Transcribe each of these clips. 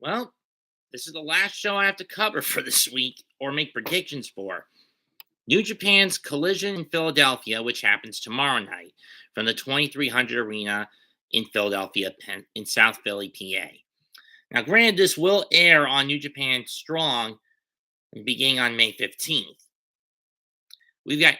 Well, this is the last show I have to cover for this week or make predictions for. New Japan's Collision in Philadelphia, which happens tomorrow night from the 2300 Arena in Philadelphia, in South Philly, PA. Now, granted, this will air on New Japan Strong beginning on May 15th. We've got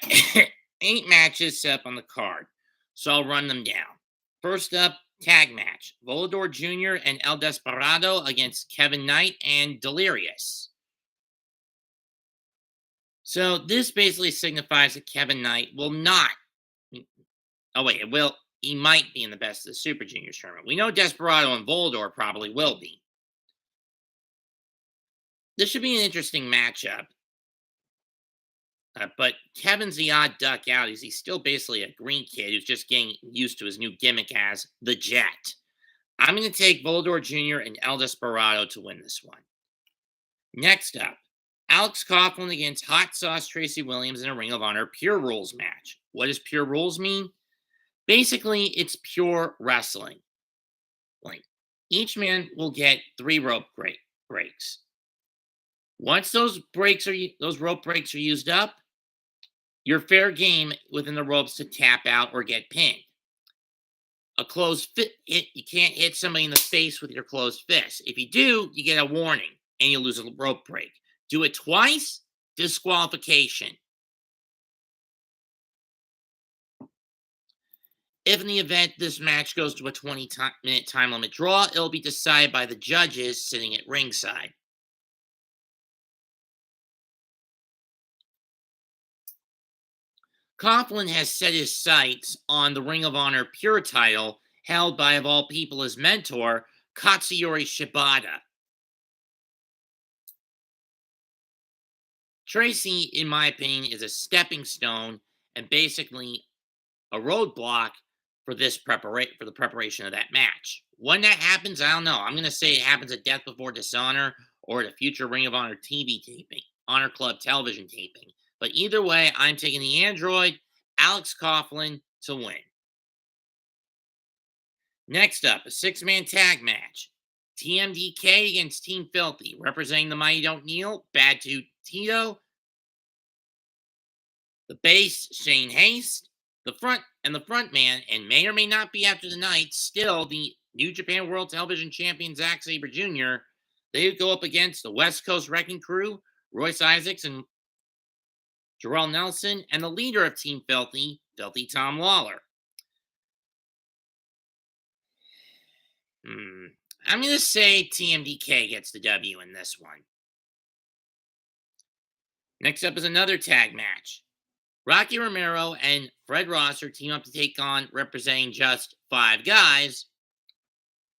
8 matches set up on the card, so I'll run them down. First up, tag match. Volador Jr. and El Desperado against Kevin Knight and Delirious. So this basically signifies that Kevin Knight will not. Oh, wait, it will. He might be in the best of the Super Juniors tournament. We know Desperado and Volador probably will be. This should be an interesting matchup. But Kevin's the odd duck out. He's still basically a green kid who's just getting used to his new gimmick as the Jet. I'm going to take Volador Jr. and El Desperado to win this one. Next up, Alex Coughlin against Hot Sauce Tracy Williams in a Ring of Honor Pure Rules match. What does Pure Rules mean? Basically, it's pure wrestling. Like, each man will get 3 rope breaks. Once those rope breaks are used up, you're fair game within the ropes to tap out or get pinned. A closed fist, you can't hit somebody in the face with your closed fist. If you do, you get a warning and you lose a rope break. Do it twice, disqualification. If in the event this match goes to a 20-minute time limit draw, it'll be decided by the judges sitting at ringside. Coughlin has set his sights on the Ring of Honor Pure title, held by, of all people, his mentor, Katsuyori Shibata. Tracy, in my opinion, is a stepping stone and basically a roadblock for the preparation of that match. When that happens, I don't know. I'm going to say it happens at Death Before Dishonor or at a future Ring of Honor TV taping, Honor Club television taping. But either way, I'm taking the android, Alex Coughlin, to win. Next up, a 6-man tag match. TMDK against Team Filthy, representing the Mighty Don't Kneel, Bad Dude Tito, the Base, Shane Haste, the front man, and may or may not be after the night, still the New Japan World Television Champion Zack Sabre Jr. They go up against the West Coast Wrecking Crew, Royce Isaacs and Jorel Nelson, and the leader of Team Filthy, Filthy Tom Lawlor. I'm going to say TMDK gets the W in this one. Next up is another tag match. Rocky Romero and Fred Rosser team up to take on, representing just 5 guys,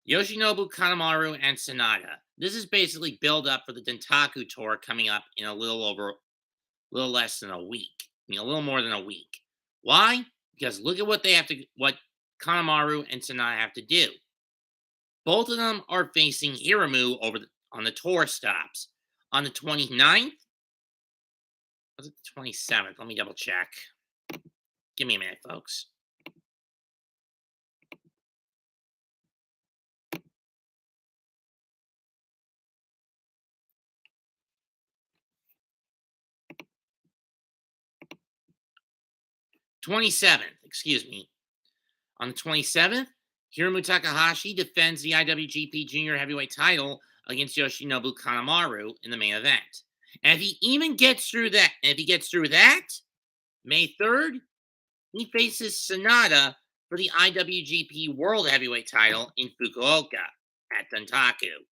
Yoshinobu, Kanemaru, and SANADA. This is basically build up for the Dentaku tour coming up in a little less than a week. A little more than a week. Why? Because look at what Kanemaru and SANADA have to do. Both of them are facing Hiromu on the tour stops. On the 29th? Was it the 27th? Let me double check. Give me a minute, folks. On the 27th, Hiromu Takahashi defends the IWGP Junior Heavyweight title against Yoshinobu Kanemaru in the main event. And if he gets through that, May 3rd, he faces SANADA for the IWGP World Heavyweight title in Fukuoka at Dentaku.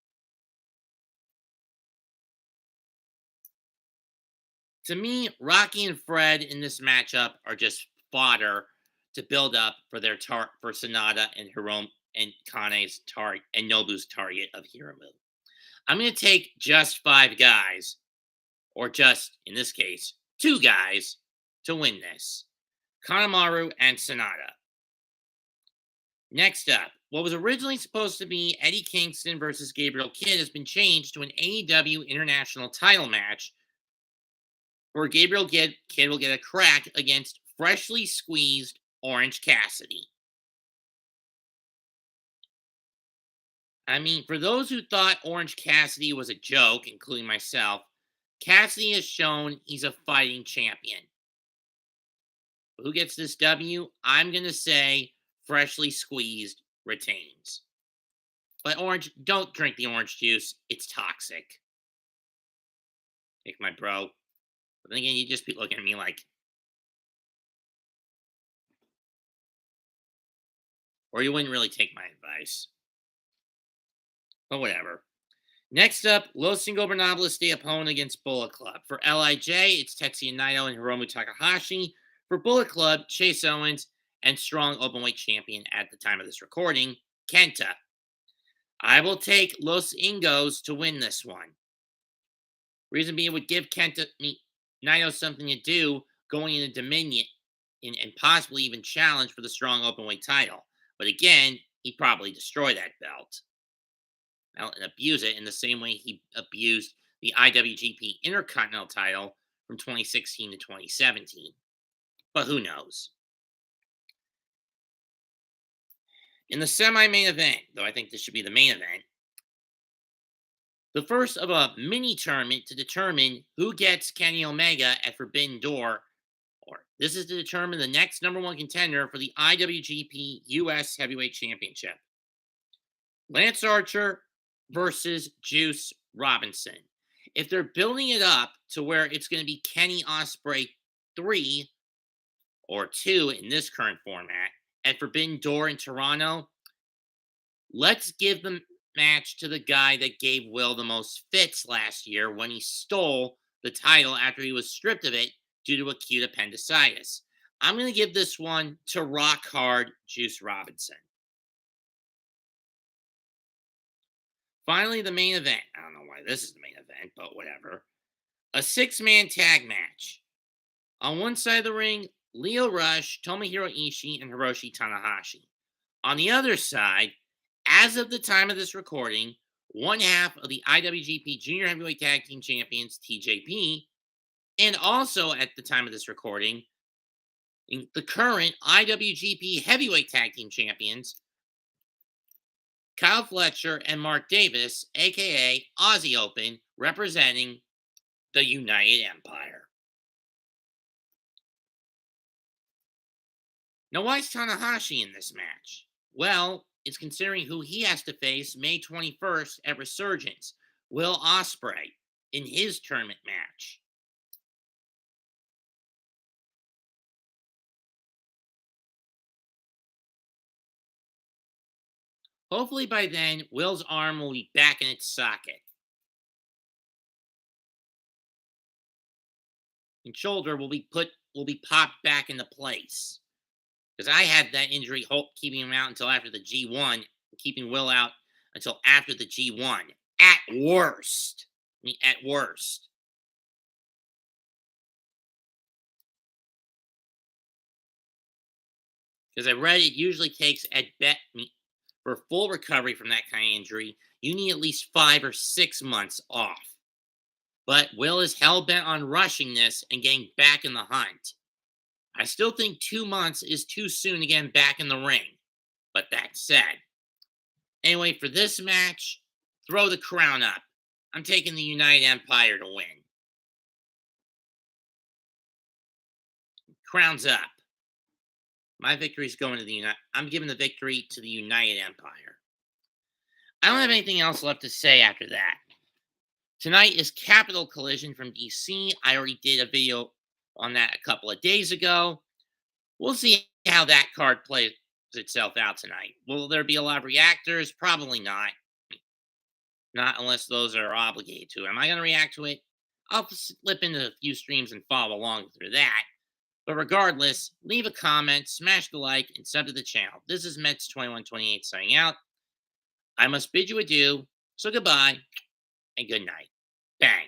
To me, Rocky and Fred in this matchup are just fodder to build up for for SANADA and Hiromu and Kane's target and Nobu's target of Hiromu. I'm going to take just 5 guys, or just, in this case, 2 guys, to win this. Kanemaru and SANADA. Next up, what was originally supposed to be Eddie Kingston versus Gabriel Kidd has been changed to an AEW International title match where Gabriel Kidd will get a crack against freshly squeezed Orange Cassidy. I mean, for those who thought Orange Cassidy was a joke, including myself, Cassidy has shown he's a fighting champion. Who gets this W? I'm going to say freshly squeezed retains. But Orange, don't drink the orange juice. It's toxic. Take my bro. But then again, you just be looking at me like, or you wouldn't really take my advice. But whatever. Next up, Los Ingobernables de Japon against Bullet Club. For LIJ, it's Tetsuya Naito and Hiromu Takahashi. For Bullet Club, Chase Owens and strong openweight champion at the time of this recording, KENTA. I will take Los Ingos to win this one. Reason being, it would give Naito something to do going into Dominion and possibly even challenge for the strong openweight title. But again, he'd probably destroy that belt and abuse it in the same way he abused the IWGP Intercontinental title from 2016 to 2017. But who knows? In the semi-main event, though I think this should be the main event, the first of a mini tournament to determine who gets Kenny Omega at Forbidden Door, or this is to determine the next number one contender for the IWGP US Heavyweight Championship. Lance Archer versus Juice Robinson. If they're building it up to where it's going to be Kenny Ospreay 3 or 2 in this current format at Forbidden Door in Toronto, let's give the match to the guy that gave Will the most fits last year when he stole the title after he was stripped of it due to acute appendicitis. I'm going to give this one to Rock Hard Juice Robinson. Finally, the main event. I don't know why this is the main event, but whatever. A 6-man tag match. On one side of the ring, Lio Rush, Tomohiro Ishii, and Hiroshi Tanahashi. On the other side, as of the time of this recording, one half of the IWGP Junior Heavyweight Tag Team Champions, TJP, and also at the time of this recording, the current IWGP Heavyweight Tag Team Champions, Kyle Fletcher and Mark Davis, aka Aussie Open, representing the United Empire. Now, why is Tanahashi in this match? Well, it's considering who he has to face May 21st at Resurgence, Will Ospreay, in his tournament match. Hopefully by then, Will's arm will be back in its socket. And shoulder will be popped back into place. Because I had that injury, keeping him out until after the G1, keeping Will out until after the G1. At worst. I mean, at worst. Because I read it usually takes, for full recovery from that kind of injury, you need at least 5 or 6 months off. But Will is hell-bent on rushing this and getting back in the hunt. I still think 2 months is too soon to get him back in the ring. But that said, anyway, for this match, throw the crown up. I'm taking the United Empire to win. Crown's up. My victory's going to the I'm giving the victory to the United Empire. I don't have anything else left to say after that. Tonight is Capital Collision from DC. I already did a video on that a couple of days ago. We'll see how that card plays itself out tonight. Will there be a lot of reactors? Probably not. Not unless those are obligated to. Am I going to react to it? I'll slip into a few streams and follow along through that. But regardless, leave a comment, smash the like, and sub to the channel. This is Mets2128 signing out. I must bid you adieu, so goodbye, and good night. Bang.